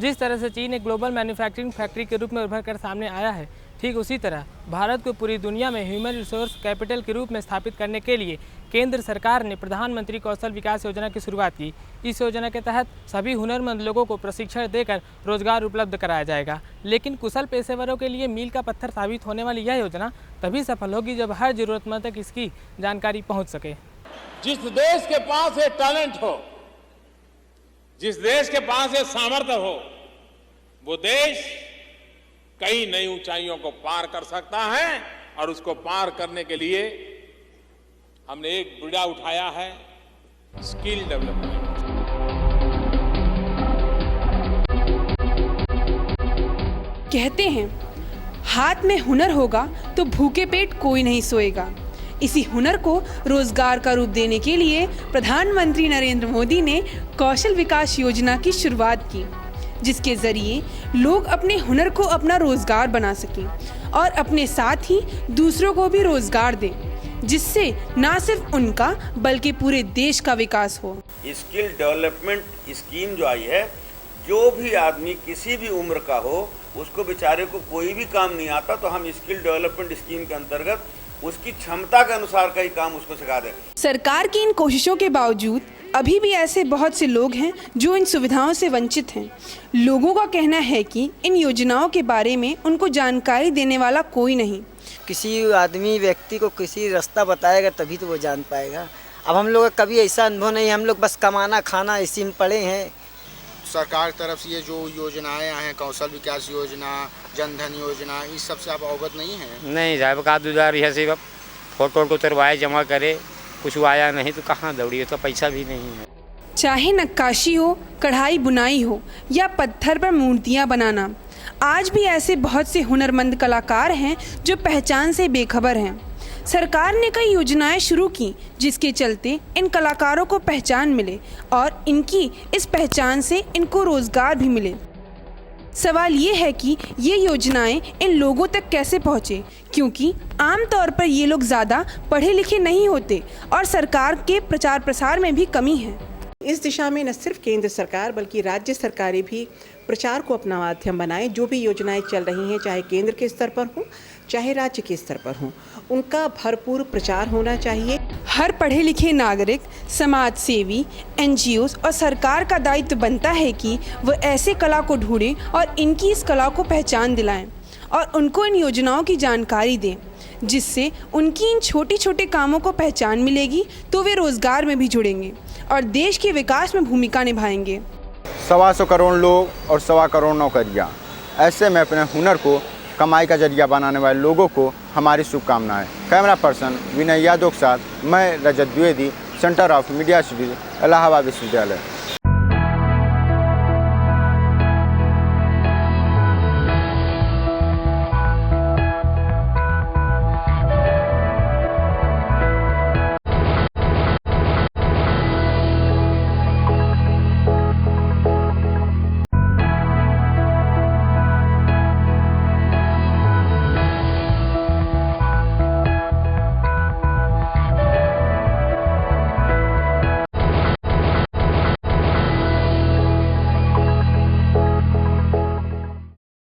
जिस तरह से चीन एक ग्लोबल मैन्युफैक्चरिंग फैक्ट्री के रूप में उभर कर सामने आया है, ठीक उसी तरह भारत को पूरी दुनिया में ह्यूमन रिसोर्स कैपिटल के रूप में स्थापित करने के लिए केंद्र सरकार ने प्रधानमंत्री कौशल विकास योजना की शुरुआत की। इस योजना के तहत सभी हुनरमंद लोगों को प्रशिक्षण देकर रोजगार उपलब्ध कराया जाएगा। लेकिन कुशल पेशेवरों के लिए मील का पत्थर साबित होने वाली यह योजना तभी सफल होगी जब हर जरूरतमंद तक इसकी जानकारी पहुंच सके। जिस देश के पास ये टैलेंट हो, जिस देश के पास ये सामर्थ्य हो, वो देश कई नई ऊंचाइयों को पार कर सकता है। और उसको पार करने के लिए हमने एक बीड़ा उठाया है, स्किल डेवलपमेंट। कहते हैं हाथ में हुनर होगा तो भूखे पेट कोई नहीं सोएगा। इसी हुनर को रोजगार का रूप देने के लिए प्रधानमंत्री नरेंद्र मोदी ने कौशल विकास योजना की शुरुआत की, जिसके जरिए लोग अपने हुनर को अपना रोजगार बना सकें और अपने साथ ही दूसरों को भी रोजगार दें, जिससे ना सिर्फ उनका बल्कि पूरे देश का विकास हो। स्किल डेवलपमेंट स्कीम जो आई है, जो भी आदमी किसी भी उम्र का हो, उसको बेचारे को कोई भी काम नहीं आता, तो हम स्किल डेवलपमेंट स्कीम के अंतर्गत उसकी क्षमता के अनुसार का ही काम उसको सिखा दें। सरकार की इन कोशिशों के बावजूद अभी भी ऐसे बहुत से लोग हैं जो इन सुविधाओं से वंचित हैं। लोगों का कहना है कि इन योजनाओं के बारे में उनको जानकारी देने वाला कोई नहीं। किसी आदमी व्यक्ति को किसी रास्ता बताएगा तभी तो वो जान पाएगा। अब हम लोग का कभी ऐसा अनुभव नहीं, हम लोग बस कमाना खाना इसी में पड़े हैं। सरकार की तरफ से ये जो योजनाएं आए हैं, कौशल विकास योजना, जन धन योजना, इस सब से आप अवगत नहीं है? नहीं साहब, कागजात है सिर्फ फोटो को उतरवाए जमा करे, कुछ आया नहीं तो कहाँ दौड़ी, तो पैसा भी नहीं है। चाहे नक्काशी हो, कढ़ाई बुनाई हो या पत्थर पर मूर्तियां बनाना, आज भी ऐसे बहुत से हुनरमंद कलाकार हैं जो पहचान से बेखबर हैं। सरकार ने कई योजनाएं शुरू की जिसके चलते इन कलाकारों को पहचान मिले और इनकी इस पहचान से इनको रोजगार भी मिले। सवाल ये है कि ये योजनाएं इन लोगों तक कैसे पहुँचे, क्योंकि आमतौर पर ये लोग ज़्यादा पढ़े लिखे नहीं होते और सरकार के प्रचार प्रसार में भी कमी है। इस दिशा में न सिर्फ केंद्र सरकार बल्कि राज्य सरकारें भी प्रचार को अपना माध्यम बनाएं। जो भी योजनाएं चल रही हैं, चाहे केंद्र के स्तर पर हो चाहे राज्य के स्तर पर हो, उनका भरपूर प्रचार होना चाहिए। हर पढ़े लिखे नागरिक, समाज सेवी, NGOs और सरकार का दायित्व बनता है कि वह ऐसे कला को ढूंढें और इनकी इस कला को पहचान दिलाएं और उनको इन योजनाओं की जानकारी दें, जिससे उनकी इन छोटे छोटे कामों को पहचान मिलेगी तो वे रोजगार में भी जुड़ेंगे और देश के विकास में भूमिका निभाएंगे। 125 करोड़ लोग और 1.25 करोड़ नौकरियाँ, ऐसे में अपने हुनर को कमाई का जरिया बनाने वाले लोगों को हमारी शुभकामनाएं। कैमरा पर्सन विनय यादव के साथ मैं Rajat Dwivedi, centre of media studies, Allahabad विश्वविद्यालय।